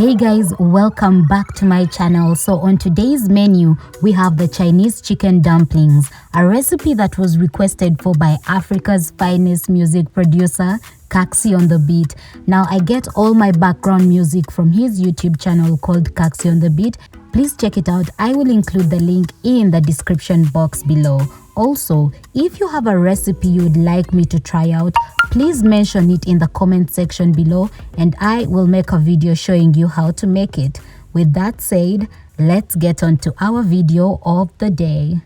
Hey guys, welcome back to my channel. So on today's menu we have the Chinese chicken dumplings, a recipe that was requested for by Africa's finest music producer Kaxi on the Beat. Now I get all my background music from his YouTube channel called Kaxi on the Beat. Please check it out. I will include the link in the description box below. Also, if you have a recipe you would like me to try out, please mention it in the comment section below and I will make a video showing you how to make it. With that said, let's get on to our video of the day.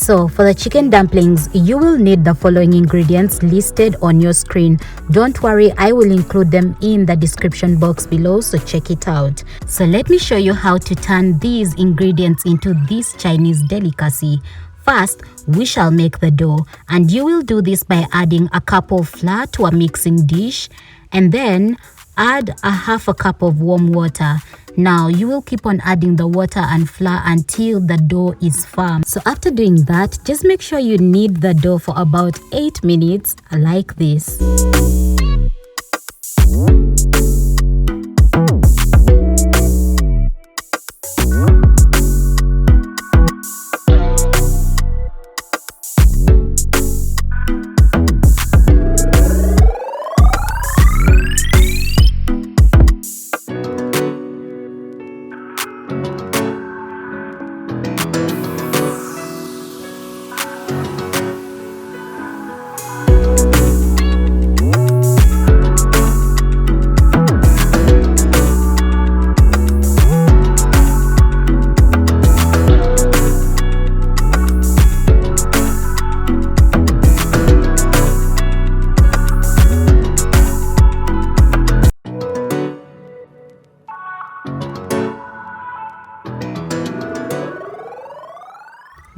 So for the chicken dumplings, you will need the following ingredients listed on your screen. Don't worry, I will include them in the description box below, so check it out. So let me show you how to turn these ingredients into this Chinese delicacy. First, we shall make the dough, and you will do this by adding a cup of flour to a mixing dish and then add a half a cup of warm water. Now you will keep on adding the water and flour until the dough is firm. So after doing that, just make sure you knead the dough for about 8 minutes like this.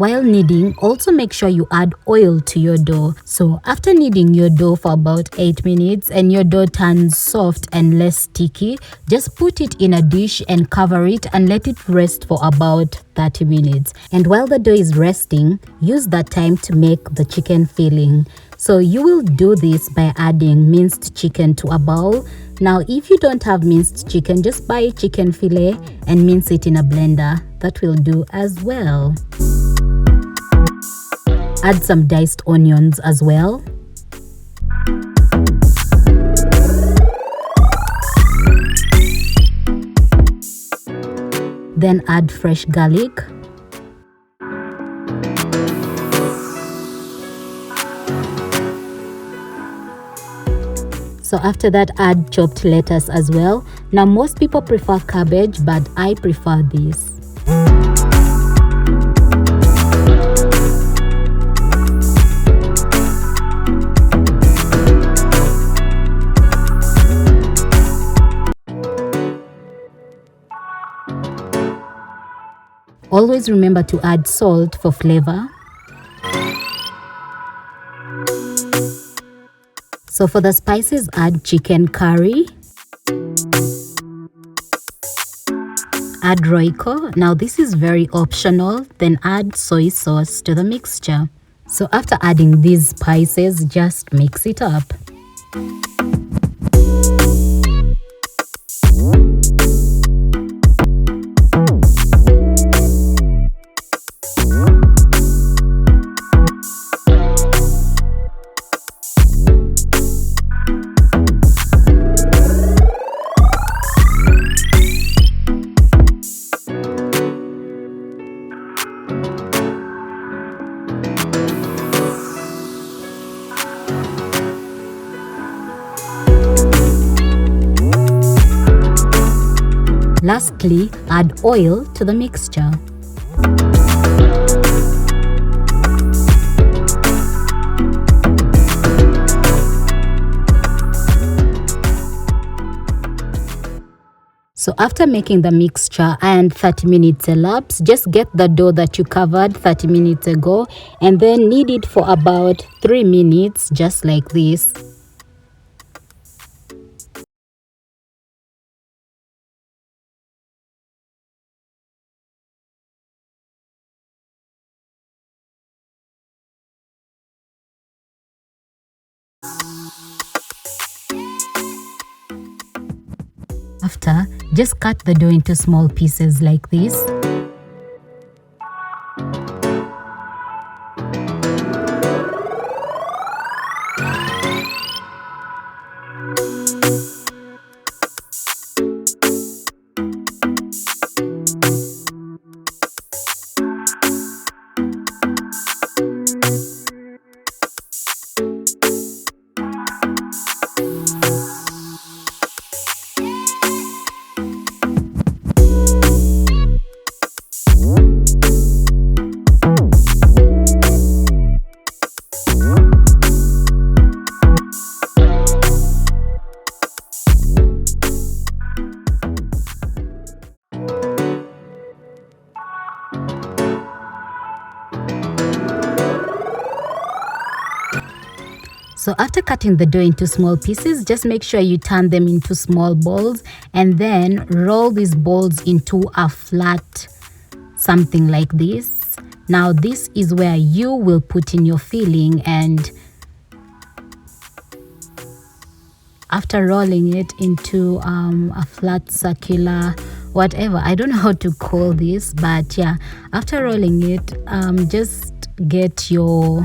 While kneading, also make sure you add oil to your dough. So after kneading your dough for about 8 minutes and your dough turns soft and less sticky, just put it in a dish and cover it and let it rest for about 30 minutes. And while the dough is resting, use that time to make the chicken filling. So you will do this by adding minced chicken to a bowl. Now if you don't have minced chicken, just buy chicken fillet and mince it in a blender. That will do as well. Add some diced onions as well. Then add fresh garlic. So after that, add chopped lettuce as well. Now most people prefer cabbage, but I prefer this. Always remember to add salt for flavor. So for the spices, add chicken curry. Add Royco. Now this is very optional. Then add soy sauce to the mixture. So after adding these spices, just mix it up. Lastly, add oil to the mixture. So after making the mixture and 30 minutes elapsed, just get the dough that you covered 30 minutes ago and then knead it for about 3 minutes, just like this. After, just cut the dough into small pieces like this. So after cutting the dough into small pieces, just make sure you turn them into small balls and then roll these balls into a flat something like this. Now this is where you will put in your filling, and after rolling it into a flat circular whatever, I don't know how to call this, but yeah, after rolling it, just get your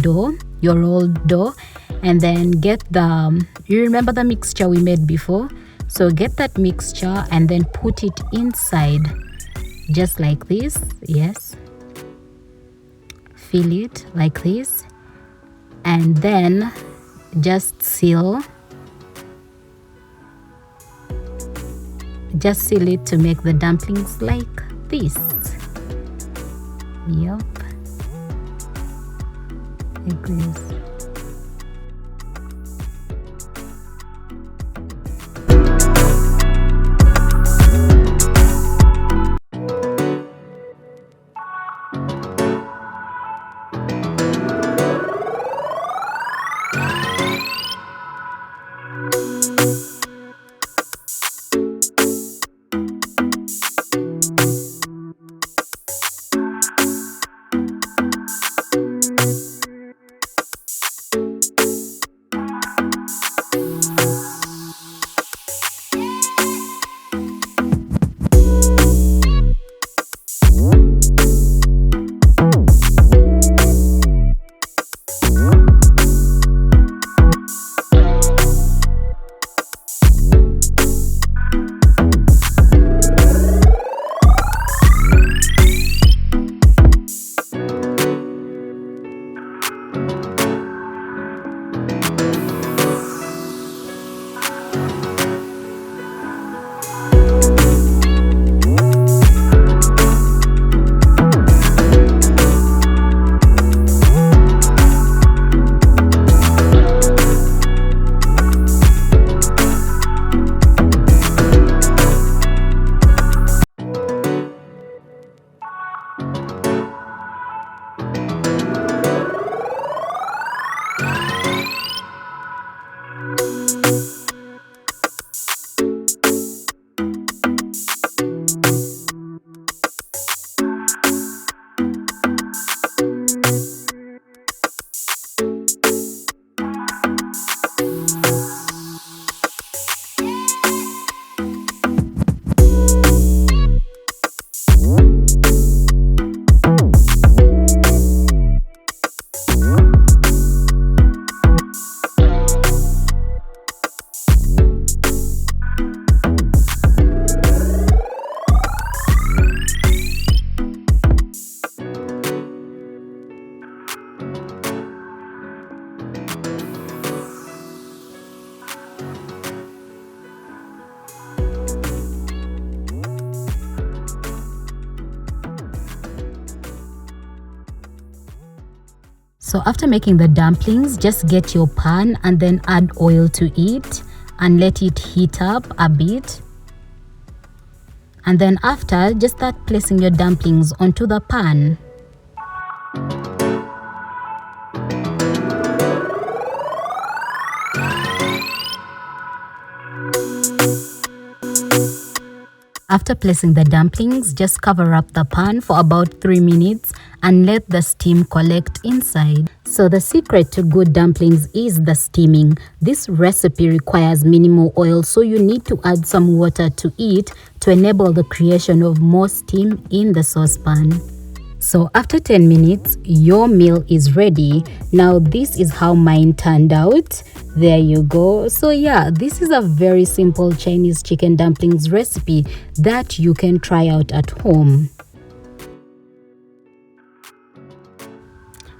dough, your rolled dough, and then get you remember the mixture we made before, so get that mixture and then put it inside just like this. Yes, fill it like this and then just seal it to make the dumplings like this. Yep, like this. So after making the dumplings, just get your pan and then add oil to it and let it heat up a bit. And then after, just start placing your dumplings onto the pan. After placing the dumplings, just cover up the pan for about 3 minutes and let the steam collect inside. So the secret to good dumplings is the steaming. This recipe requires minimal oil, so you need to add some water to it to enable the creation of more steam in the saucepan. So after 10 minutes, your meal is ready. Now this is how mine turned out. There you go. So yeah, this is a very simple Chinese chicken dumplings recipe that you can try out at home.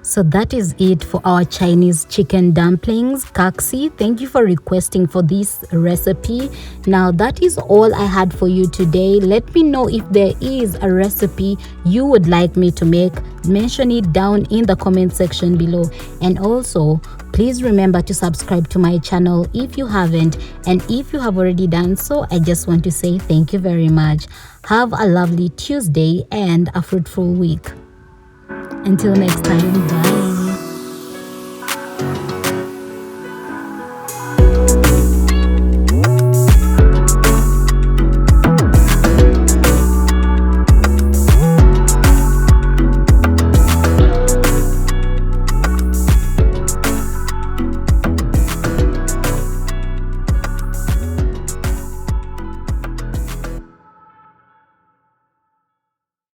So that is it for our Chinese chicken dumplings. Kaxi, thank you for requesting for this recipe. Now that is all I had for you today. Let me know if there is a recipe you would like me to make. Mention it down in the comment section below. And also, please remember to subscribe to my channel if you haven't. And if you have already done so, I just want to say thank you very much. Have a lovely Tuesday and a fruitful week. Until next time, bye.